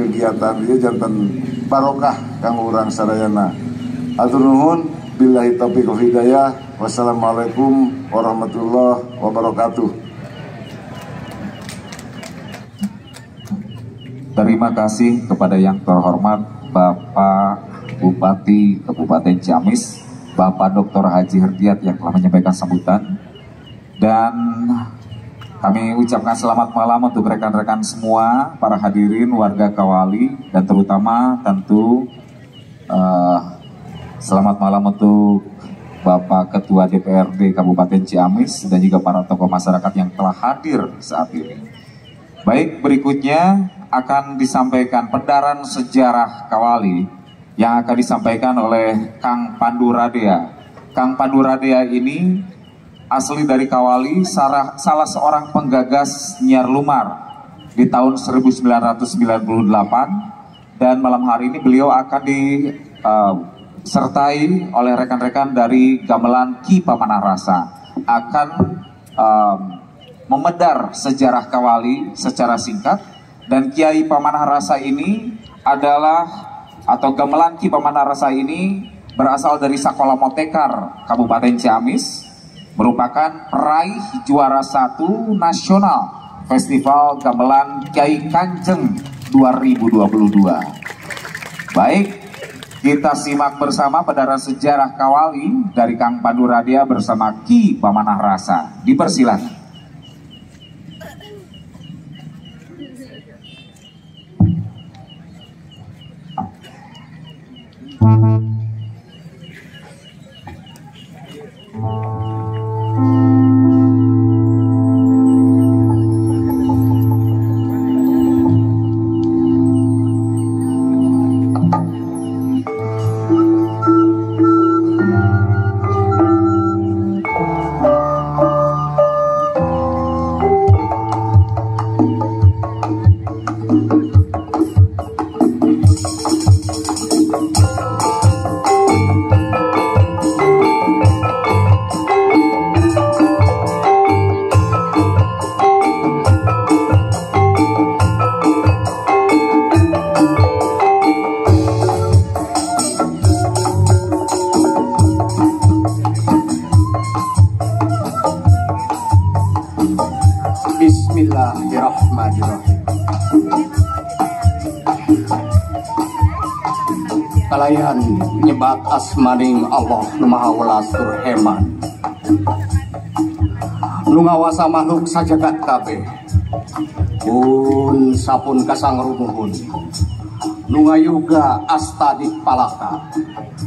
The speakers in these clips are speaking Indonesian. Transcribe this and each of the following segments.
kegiatan ieu janten barokah kanggo urang sadayana. Hatur nuhun, billahi taufiq wal hidayah. Wassalamualaikum warahmatullahi wabarakatuh. Terima kasih kepada yang terhormat Bapak Bupati Kabupaten Ciamis, Bapak Dr. Haji Herdiat yang telah menyampaikan sambutan. Dan kami ucapkan selamat malam untuk rekan-rekan semua, para hadirin warga Kawali, dan terutama tentu selamat malam untuk Bapak Ketua DPRD Kabupaten Ciamis dan juga para tokoh masyarakat yang telah hadir saat ini. Baik, berikutnya akan disampaikan pendaran sejarah Kawali yang akan disampaikan oleh Kang Pandu Radea. Kang Pandu Radea ini asli dari Kawali, salah seorang penggagas Nyiar Lumar di tahun 1998, dan malam hari ini beliau akan disertai oleh rekan-rekan dari Gamelan Ki Pamanah Rasa, akan memedar sejarah Kawali secara singkat. Dan Kiai Pamanah Rasa ini adalah, atau Gamelan Ki Pamanah Rasa ini berasal dari Sakola Motekar, Kabupaten Ciamis, merupakan peraih juara 1 nasional Festival Gamelan Kiai Kanjeng 2022. Baik, kita simak bersama pendaran sejarah Kawali dari Kang Pandu Radea bersama Ki Pamanah Rasa. Dipersilakan. Bismillahirrahmanirrahim. Kalayan nyebat asmaning Allah nu maha welas tur heman, nu ngawasa makhluk sajagat kabeh, pun sapun kasangrumuhun, nu ngayuga astadik palaka,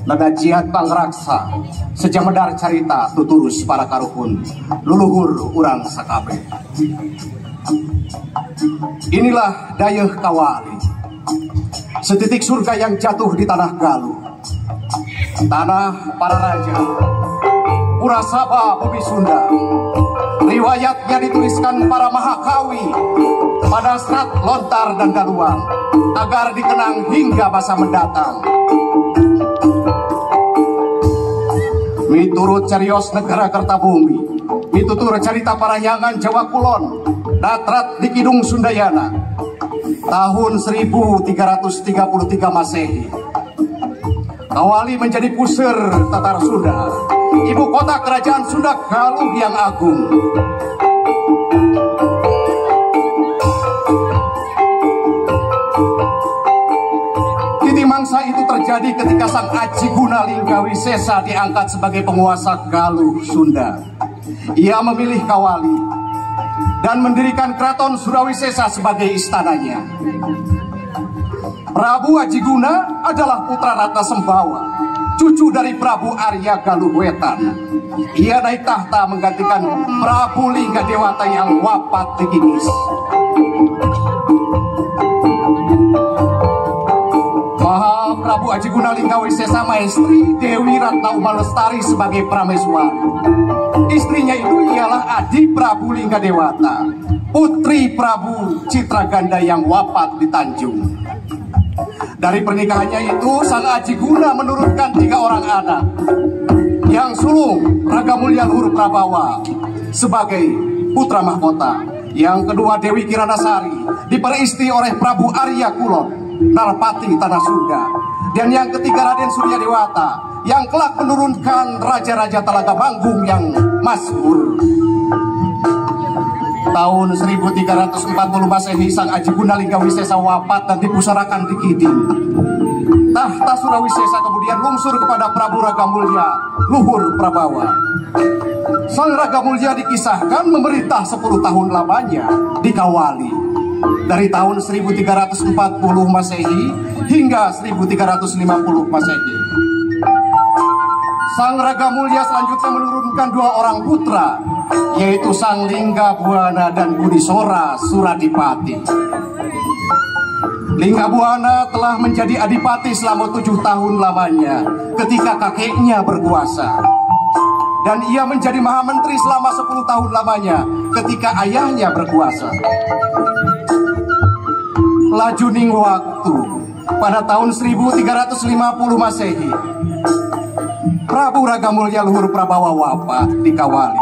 nadajiat pangraksa, sejamedar carita tuturus para karuhun, luluhur urang sakabeh. Inilah dayeuh Kawali, setitik surga yang jatuh di tanah Galuh, tanah para raja, Purasaba Bobi Sunda. Riwayatnya dituliskan para Mahakawi pada Serat Lontar dan Galuang agar dikenang hingga masa mendatang. Miturut carios negara Kertabumi, mitutur carita paranyangan Jawa Kulon, datrat di Kidung Sundayana, tahun 1333 Masehi. Kawali menjadi puseur Tatar Sunda, ibu kota kerajaan Sunda Galuh yang agung. Titi mangsa itu terjadi ketika Sang Aji Guna Linggawisesa diangkat sebagai penguasa Galuh Sunda. Ia memilih Kawali dan mendirikan Keraton Surawisesa sebagai istananya. Prabu Aji Guna adalah putra Ratna Sembawa, cucu dari Prabu Arya Galuh Wetan. Ia naik tahta menggantikan Prabu Linggadewata yang wafat di Gigis. Maha Prabu Aji Guna Linggawisesa Maestri Dewi Ratna Uma Lestari sebagai prameswari. Istrinya itu ialah Adi Prabu Linggadewata, putri Prabu Citraganda yang wafat di Tanjung. Dari pernikahannya itu, Sang Aji Guna menurunkan 3 orang anak. Yang sulung Ragamulya Luhur Prabawa sebagai putra mahkota, yang kedua Dewi Kiranasari diperistri oleh Prabu Arya Kulon, Narpati Tanah Sunda. Dan yang ketiga Raden Surya Dewata, yang kelak menurunkan raja-raja Talaga Manggung yang masyhur. Tahun 1340 Masehi, Sang Aji Gunalingga Wisesa wafat dan dipusarakan di Kiding. Tahta Surawisesa kemudian lungsur kepada Prabu Ragamulya Luhur Prabawa. Sang Ragamulya dikisahkan memerintah 10 tahun lamanya di Kawali, dari tahun 1340 Masehi hingga 1350 Masehi. Sang Ragamulya selanjutnya menurunkan 2 orang putra, yaitu Sang Linggabuana dan Budisora Suradipati. Linggabuana telah menjadi adipati selama 7 tahun lamanya ketika kakeknya berkuasa. Dan ia menjadi Maha Menteri selama 10 tahun lamanya ketika ayahnya berkuasa. Lajuning waktu, pada tahun 1350 Masehi, Prabu Ragamulya Luhur Prabawa wafat di Kawali.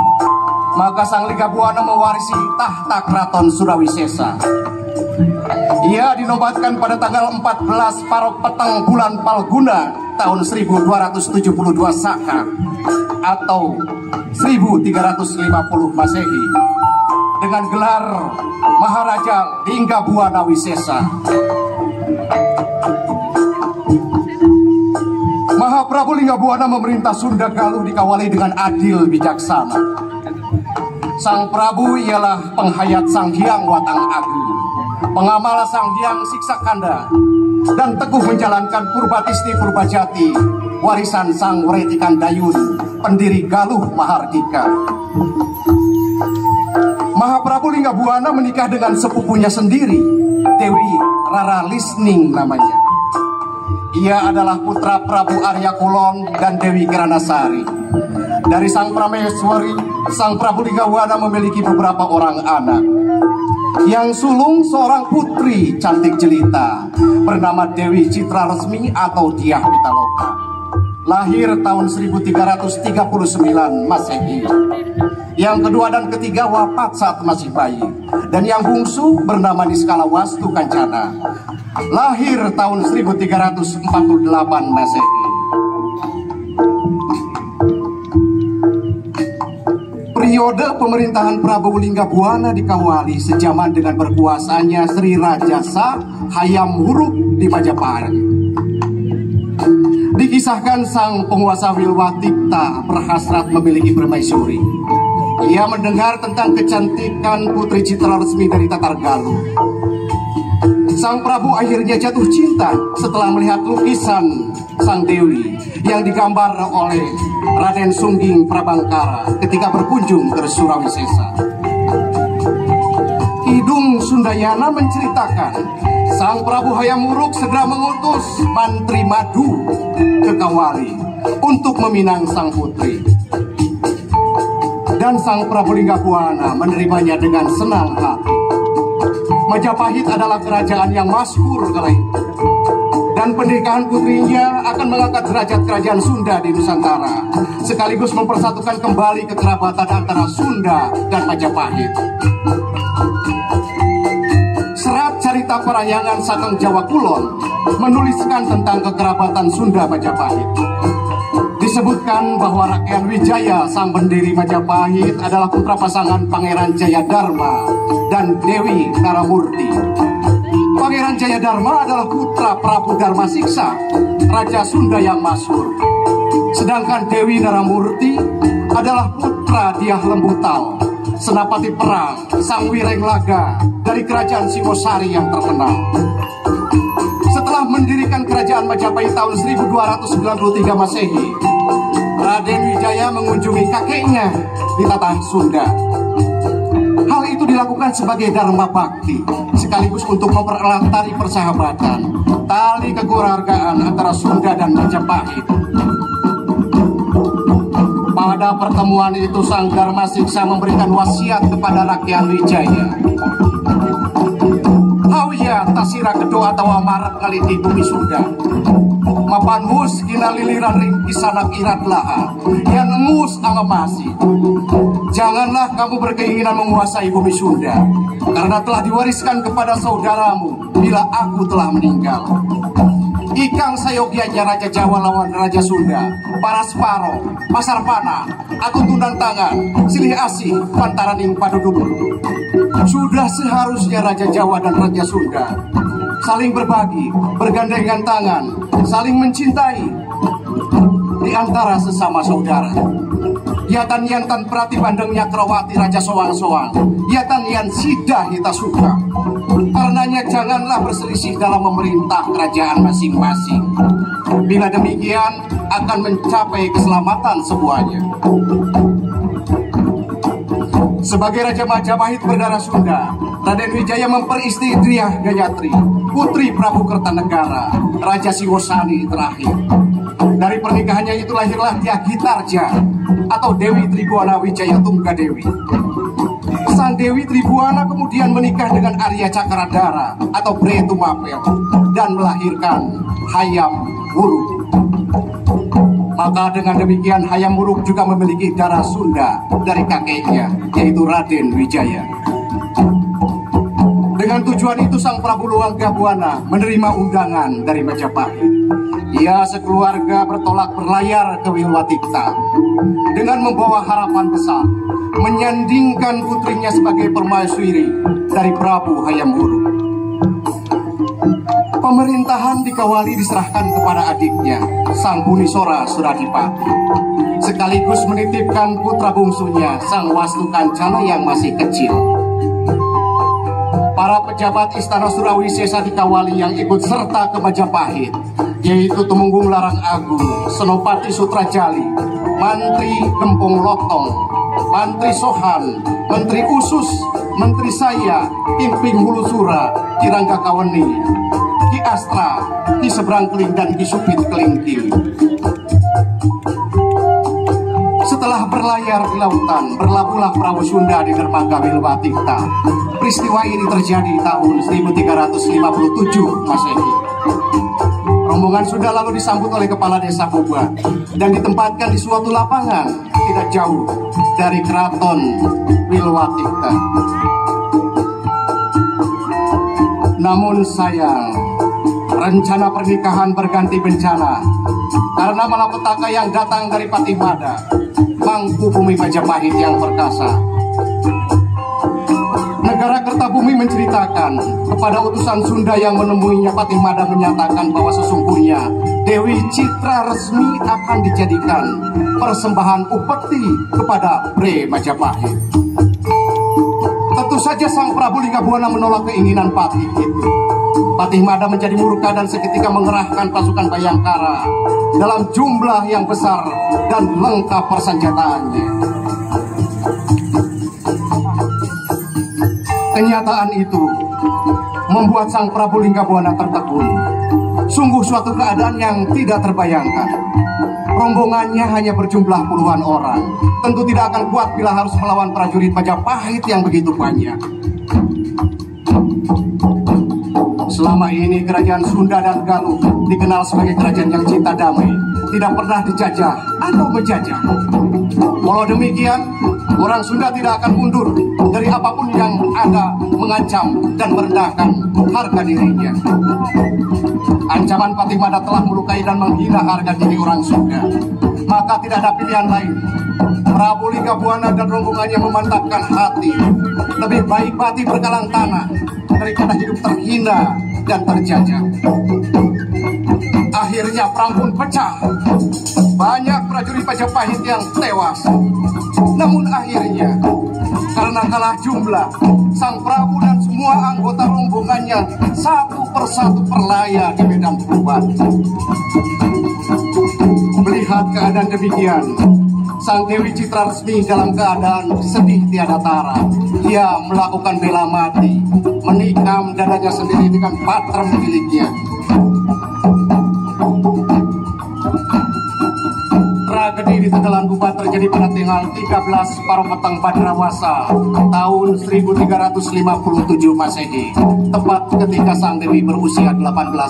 Maka Sang Linggabuana mewarisi tahta keraton Surawisesa. Ia dinobatkan pada tanggal 14 Parok Peteng bulan Palguna tahun 1272 Saka atau 1350 Masehi dengan gelar Maharaja Linggabuana Wisesa. Mahaprabu Linggabuana memerintah Sunda Galuh di Kawali dengan adil bijaksana. Sang Prabu ialah penghayat Sang Hyang Watang Agung, pengamal Sang Hyang Siksakanda, dan teguh menjalankan Purbatisni Purbajati, warisan Sang Wretikan Dayun, pendiri Galuh Mahardika. Mahaprabu Linggabuana menikah dengan sepupunya sendiri, Dewi Rara Lisning namanya. Ia adalah putra Prabu Arya Kulon dan Dewi Kiranasari. Dari Sang Prameswari, Sang Prabu Linggabuana memiliki beberapa orang anak. Yang sulung seorang putri cantik jelita bernama Dewi Citra Resmi atau Diah Pitaloka, lahir tahun 1339 Masehi. Yang kedua dan ketiga wafat saat masih bayi. Dan yang bungsu bernama Niskala Wastu Kancana, lahir tahun 1348 Masehi. Periode pemerintahan Prabu Linggabuana di Kawali sejaman dengan berkuasanya Sri Rajasa Hayam Wuruk di Majapahit. Dikisahkan sang penguasa Wilwatikta berhasrat memiliki permaisuri. Ia mendengar tentang kecantikan Putri Citra Resmi dari Tatar Galuh. Sang Prabu akhirnya jatuh cinta setelah melihat lukisan Sang Dewi yang digambar oleh Raden Sungging Prabangkara ketika berkunjung ke Surawisesa. Kidung Sundayana menceritakan Sang Prabu Hayam Wuruk segera mengutus Mantri Madu ke Kawali untuk meminang sang putri. Dan Sang Prabu Linggabuana menerimanya dengan senang hati. Majapahit adalah kerajaan yang masyhur kala itu, dan pernikahan putrinya akan mengangkat derajat kerajaan Sunda di Nusantara, sekaligus mempersatukan kembali kekerabatan antara Sunda dan Majapahit. Serat Carita Parayangan Sakang Jawa Kulon menuliskan tentang kekerabatan Sunda Majapahit. Disebutkan bahwa Rakyat Wijaya, sang pendiri Majapahit, adalah putra pasangan Pangeran Jayadharma dan Dewi Naramurti. Pangeran Jayadharma adalah putra Prabu Dharma Siksa, Raja Sunda yang masyhur. Sedangkan Dewi Naramurti adalah putra Diah Lembutal, senapati perang Sang Wirenglaga dari kerajaan Singosari yang terkenal. Setelah mendirikan kerajaan Majapahit tahun 1293 Masehi, Raden Wijaya mengunjungi kakeknya di Tatah Sunda. Hal itu dilakukan sebagai dharma bakti, sekaligus untuk mempererat tali persahabatan, tali kekeluargaan antara Sunda dan Majapahit. Pada pertemuan itu Sang Dharma Siksa memberikan wasiat kepada Rakyat Wijaya. Hauya tasira kedoa tawa marak ngaliti bumi Sunda. Mapan mus kina liliran ring kisanak irat laha yang ngus angamasi. Janganlah kamu berkeinginan menguasai bumi Sunda, karena telah diwariskan kepada saudaramu bila aku telah meninggal. Ikang sayogianya Raja Jawa lawan Raja Sunda, Parasparo, Pasar Panah, atau tundang tangan, silih asih, pantaraning paduduk. Sudah seharusnya Raja Jawa dan Raja Sunda saling berbagi, bergandengan tangan, saling mencintai di antara sesama saudara. Yatan yantan perati bandengnya kerawati Raja Soang-soang, yatan yan sidah kita suka. Karenanya janganlah berselisih dalam memerintah kerajaan masing-masing. Bila demikian akan mencapai keselamatan semuanya. Sebagai Raja Majapahit berdarah Sunda, Raden Wijaya memperistri Driah Gayatri, putri Prabu Kertanegara, Raja Singosari terakhir. Dari pernikahannya itu lahirlah Dyah Gitarja atau Dewi Tribhuwana Wijaya Tunggadewi. Sang Dewi Tribhuwana kemudian menikah dengan Arya Cakradara atau Bre Tumapel dan melahirkan Hayam Wuruk. Maka dengan demikian Hayam Wuruk juga memiliki darah Sunda dari kakeknya, yaitu Raden Wijaya. Dengan tujuan itu Sang Prabu Luanggabuana menerima undangan dari Majapahit. Ia sekeluarga bertolak berlayar ke Wilwatikta dengan membawa harapan besar menyandingkan putrinya sebagai permaisuri dari Prabu Hayam Wuruk. Pemerintahan di Kawali diserahkan kepada adiknya, Sang Bunisora Suradipati, sekaligus menitipkan putra bungsunya, Sang Wastukancana yang masih kecil. Para pejabat Istana Surawisesa di Kawali yang ikut serta ke Majapahit, yaitu Tumenggung Larang Agung, Senopati Sutrajali, Mantri Gempung Lotong, Mantri Sohan, Menteri Usus, Menteri Saya, Imping Hulusura, Ki Rangga Kaweni, Ki Astra, Ki Seberang Keling, dan Ki Supit Kelingking. Setelah berlayar di lautan, berlabuhlah perahu Sunda di dermaga Wilwatikta. Peristiwa ini terjadi tahun 1357 Masehi. Rombongan Sunda lalu disambut oleh kepala desa Boba dan ditempatkan di suatu lapangan tidak jauh dari keraton Wilwatikta. Namun sayang, rencana pernikahan berganti bencana karena malapetaka yang datang dari Patihmada, Mangku Bumi Majapahit yang perkasa. Negara Kertabumi menceritakan kepada utusan Sunda yang menemuinya, Patihmada menyatakan bahwa sesungguhnya Dewi Citra resmi akan dijadikan persembahan upeti kepada Bre Majapahit. Tentu saja Sang Prabu Linggabuana menolak keinginan Patih itu. Patihmada menjadi murka dan seketika mengerahkan pasukan Bayangkara dalam jumlah yang besar dan lengkap persenjataannya. Kenyataan itu membuat Sang Prabu Linggabuana tertegun. Sungguh suatu keadaan yang tidak terbayangkan. Rombongannya hanya berjumlah puluhan orang. Tentu tidak akan kuat bila harus melawan prajurit Majapahit yang begitu banyak. Selama ini kerajaan Sunda dan Galuh dikenal sebagai kerajaan yang cinta damai, tidak pernah dijajah atau menjajah. Walau demikian, orang Sunda tidak akan mundur dari apapun yang ada mengancam dan merendahkan harga dirinya. Ancaman Patihmada telah melukai dan menghina harga diri orang Sunda. Maka tidak ada pilihan lain. Prabu Linggabuana dan rombongannya memantapkan hati. Lebih baik mati berkalang tanah daripada hidup terhina dan terjajah. Akhirnya perang pun pecah. Banyak prajurit Majapahit yang tewas. Namun akhirnya, karena kalah jumlah, Sang Prabu dan semua anggota rombongannya satu persatu berlayar di medan perang. Melihat keadaan demikian, Sang Dewi Citra resmi dalam keadaan sedih tiada tara. Dia melakukan bela mati, menikam dadanya sendiri dengan patrem miliknya. Tragedi terjadi di Tegalan Bubat terjadi pada tanggal 13 Paropetang Badrawasa tahun 1357 Masehi, tepat ketika sang dewi berusia 18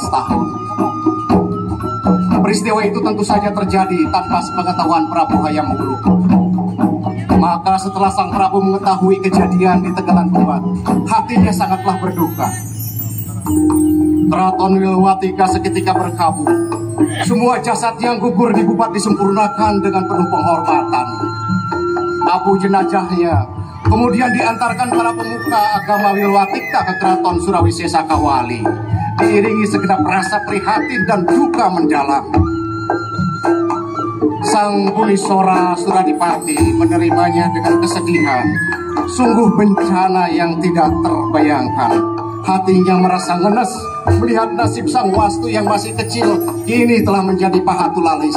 tahun. Peristiwa itu tentu saja terjadi tanpa sepengetahuan Prabu Hayam Wuruk. Maka setelah sang Prabu mengetahui kejadian di Tegalan Bubat, hatinya sangatlah berduka. Keraton Wilwatika seketika berkabung. Semua jasad yang gugur di Bubat disempurnakan dengan penuh penghormatan. Abu jenazahnya kemudian diantarkan para pemuka agama Wilwatika ke Keraton Surawisesa Kawali, diiringi segenap rasa prihatin dan duka mendalam. Sang Bunisora Suradipati menerimanya dengan kesedihan. Sungguh bencana yang tidak terbayangkan. Hatinya merasa ngenes melihat nasib sang Wastu yang masih kecil kini telah menjadi paha tulalis.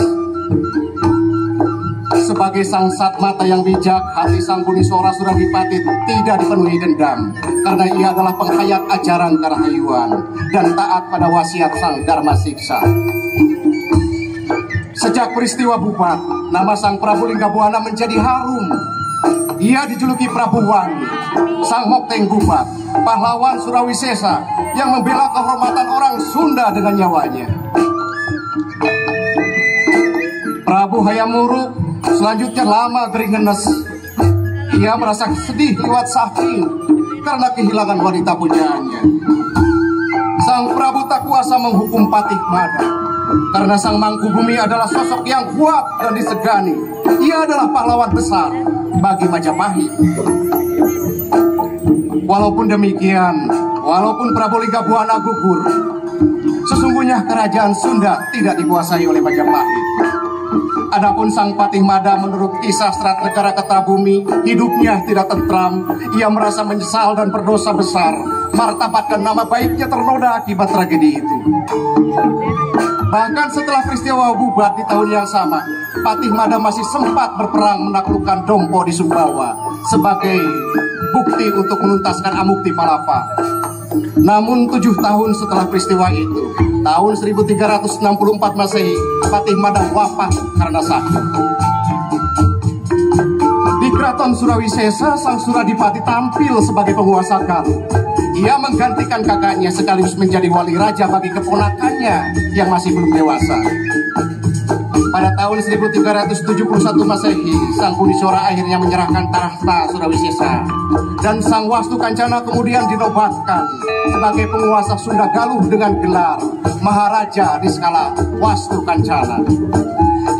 Sebagai sang Satmata yang bijak, hati sang Bunisora Suradipati tidak dipenuhi dendam karena ia adalah penghayat ajaran Karahayuan dan taat pada wasiat sang Dharma Siksa. Sejak peristiwa Bubat, nama sang Prabu Linggabuana menjadi harum. Ia dijuluki Prabu Wangi, sang Mokteng Bubat, pahlawan Surawisesa yang membela kehormatan orang Sunda dengan nyawanya. Prabu Hayam Wuruk selanjutnya lama geringenes. Ia merasa sedih lewat saking karena kehilangan wanita pujaannya. Sang Prabu tak kuasa menghukum Patih Mada karena sang Mangkubumi adalah sosok yang kuat dan disegani. Ia adalah pahlawan besar bagi Majapahit. Walaupun demikian, walaupun Prabu Linggabuana gugur, sesungguhnya kerajaan Sunda tidak dikuasai oleh Majapahit. Adapun sang Patih Mada menurut kisah Serat Negara Kertabumi, hidupnya tidak tentram. Ia merasa menyesal dan berdosa besar. Martabat dan nama baiknya ternoda akibat tragedi itu. Bahkan setelah peristiwa Bubat di tahun yang sama, Patih Mada masih sempat berperang menaklukkan Dompo di Sumbawa sebagai bukti untuk menuntaskan Amukti Palapa. Namun 7 tahun setelah peristiwa itu, tahun 1364 Masehi, Patih Mada wafat karena sakit. Di Keraton Surawisesa, sang Suradipati tampil sebagai penguasa Galuh. Ia menggantikan kakaknya sekaligus menjadi wali raja bagi keponakannya yang masih belum dewasa. Pada tahun 1371 Masehi, sang Bunisora akhirnya menyerahkan tahta Surawisesa dan sang Wastu Kancana kemudian dinobatkan sebagai penguasa Sunda Galuh dengan gelar Maharaja di skala Wastu Kancana.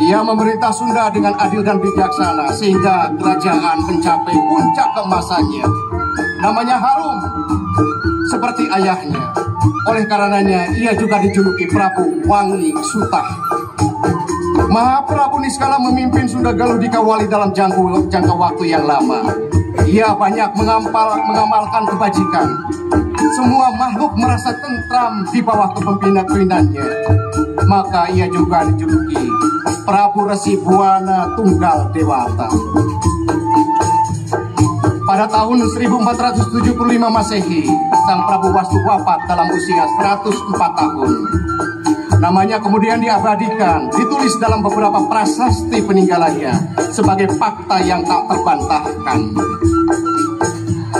Ia memerintah Sunda dengan adil dan bijaksana sehingga kerajaan mencapai puncak keemasannya. Namanya harum seperti ayahnya. Oleh karenanya ia juga dijuluki Prabu Wangi Sutah. Mahaprabu Niskala memimpin Sunda Galuh di Kawali dalam jangka waktu yang lama. Ia banyak mengamalkan kebajikan. Semua makhluk merasa tentram di bawah kepemimpinannya. Maka ia juga dijuluki Prabu Resi Buana Tunggal Dewata. Pada tahun 1475 Masehi, sang Prabu Wastu wafat dalam usia 104 tahun. Namanya kemudian diabadikan, ditulis dalam beberapa prasasti peninggalannya sebagai fakta yang tak terbantahkan.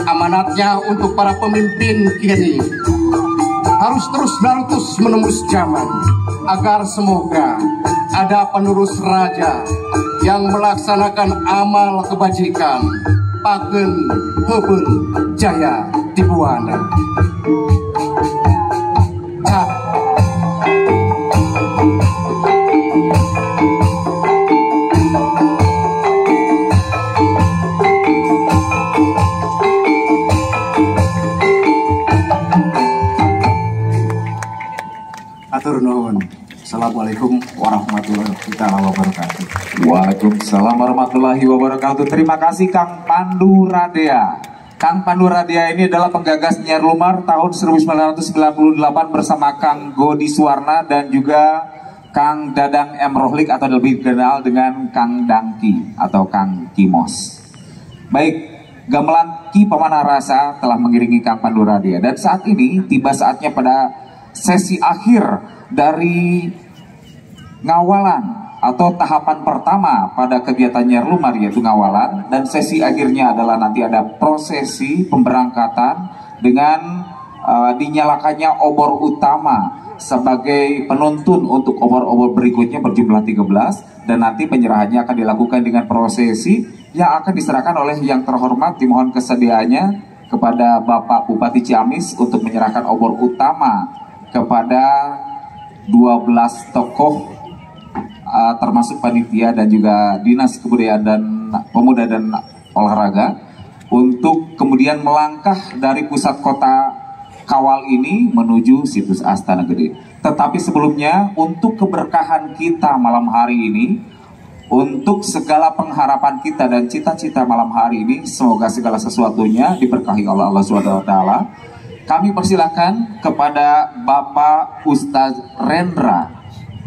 Amanatnya untuk para pemimpin kini harus terus menembus zaman agar semoga ada penerus raja yang melaksanakan amal kebajikan. Pagen Hebel Jaya di Buana. Atur nuhun. Assalamualaikum warahmatullahi wabarakatuh. Waalaikumsalam warahmatullahi wabarakatuh. Terima kasih Kang Pandu Radea. Kang Pandu Radea ini adalah penggagas Nyar Lumar tahun 1998 bersama Kang Godi Suwarna dan juga Kang Dadang M. Rohlik atau lebih dikenal dengan Kang Dangki atau Kang Kimos. Baik, gamelan Ki Pamanah Rasa telah mengiringi Kang Pandu Radea dan saat ini tiba saatnya pada sesi akhir dari ngawalan atau tahapan pertama pada kegiatan Nyerlumar yaitu ngawalan, dan sesi akhirnya adalah nanti ada prosesi pemberangkatan dengan dinyalakannya obor utama sebagai penuntun untuk obor-obor berikutnya berjumlah 13, dan nanti penyerahannya akan dilakukan dengan prosesi yang akan diserahkan oleh yang terhormat. Dimohon kesediaannya kepada Bapak Bupati Ciamis untuk menyerahkan obor utama kepada 12 tokoh termasuk panitia dan juga Dinas Kebudayaan dan Pemuda dan Olahraga, untuk kemudian melangkah dari pusat kota Kawal ini menuju situs Astana Gede. Tetapi sebelumnya, untuk keberkahan kita malam hari ini, untuk segala pengharapan kita dan cita-cita malam hari ini, semoga segala sesuatunya diberkahi oleh Allah SWT. Kami persilahkan kepada Bapak Ustadz Rendra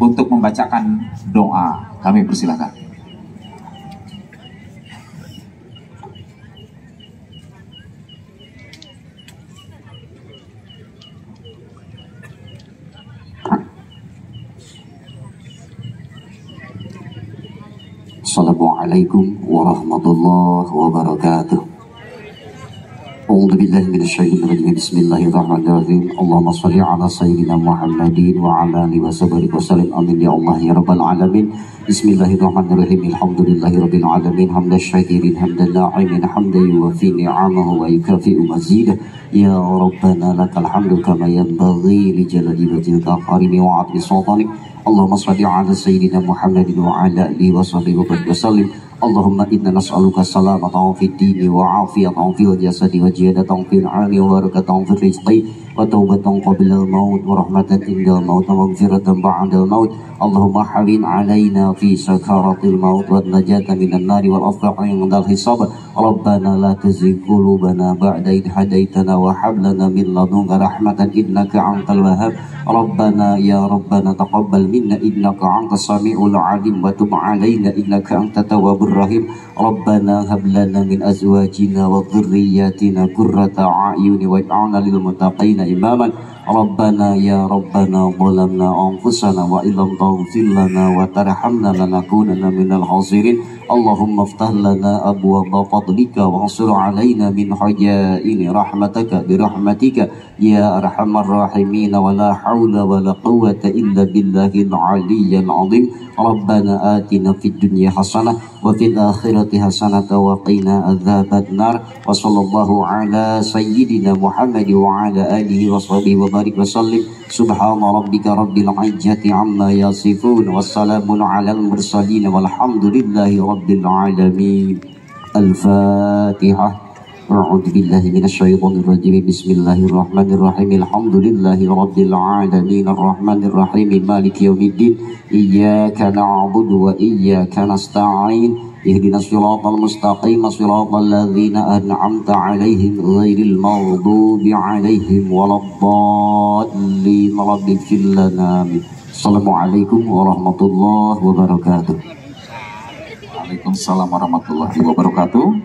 untuk membacakan doa. Kami persilakan. Assalamualaikum warahmatullahi wabarakatuh. A'udzu billahi minasyaitonir rajim. Bismillahirrahmanirrahim. Allahumma shalli ala sayyidina Muhammadin wa ala alihi wa sallim. Amin ya Allah ya rabbal alamin. Bismillahirrahmanirrahim. Alhamdulillahirabbil alamin. Hamdan syakirin hamdan na'imin hamdan yuwafi ni'amahu wa yukafi'u mazidah. Ya rabbana lakal hamdu kama yanbaghi li jalali wajhika karimi wa 'azmi sultanik. Allahumma shalli ala sayyidina Muhammadin wa ala alihi wa sahbihi wa sallim. Allahumma inna nas'aluka salamatan fid dini wa afiyatan fil jasadi wa ziyadatan fil 'ilmi wa barakatan fil rizqi wa taubatan qabla al-maut wa rahmatan inda al-maut wa maghfiratan ba'da al-maut. Allahumma hawin 'alaina fi sakaratil maut wa najata minan nari wal afrahi 'inda al-hisab. Rabbana la tuzigh qulubana ba'da idh hadaitana wa hab lana min ladunka rahmatan innaka antal wahhab. Rabbana ya Rabbana taqabbal minna innaka antas samiul 'alim wa tub 'alaina innaka antat tawwabur rahim. Rabbana hab lana min azwajina wa dhurriyyatina qurrata a'yun waj'alna lil muttaqina imaman. Rabbana ya Rabbana zalamna anfusana wa illam taghfir lana wa tarhamna lanakunanna minal khasirin. Allahumma iftah lana abwaaba fadlika wa ansur 'alaina min hajaini rahmataka bi rahmatika ya arhamar rahimin. Wa la haula wa la quwwata illa billahil 'aliyyil 'azim. Rabbana atina fid dunya hasanah wa fil akhirati hasanah wa qina adzabannar. Wa sallallahu ala sayyidina Muhammad wa ala alihi wa sahbihi wa barik wa sallim. Subhana rabbika rabbil izzati amma yasifun wassalamun alal mursalin walhamdulillahi rabbil alamin. Al-Fatihah. A'udzu billahi minasyaitonir rajim. Bismillahirrahmanirrahim. Alhamdulillahi rabbil alamin arrahmanir rahim maliki yaumiddin. Iyyaka na'budu wa iyyaka nasta'in. Ihdinas siratal mustaqim siratal ladzina an'amta 'alaihim ghairil maghdubi 'alaihim waladdallin. Rabbighfir lana. Assalamualaikum warahmatullahi wabarakatuh. Waalaikumsalam warahmatullahi wabarakatuh.